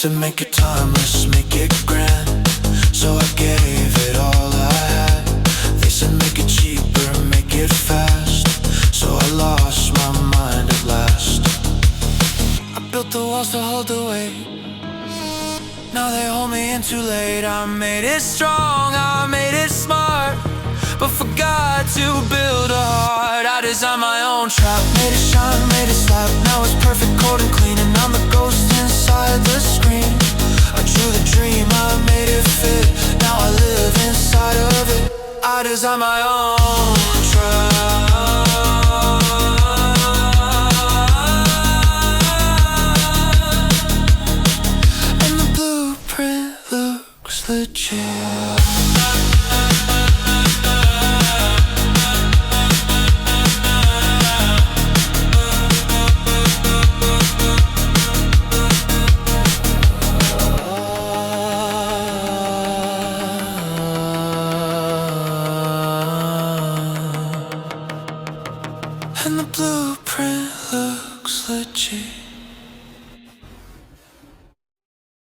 said make it timeless, make it grand, so I gave it all I had. They said make it cheaper, make it fast, so I lost my mind at last. I built the walls to hold the weight, now they hold me in too late. I made it strong, I made it smart, but forgot to build a heart. I designed my own trap, made it shine, made it slap. Now it's perfect, cold and clean, and I'm the ghost inside the screen. I drew the dream, I made it fit, now I live inside of it. I designed my own trap, and the blueprint looks legit. And the blueprint looks legit.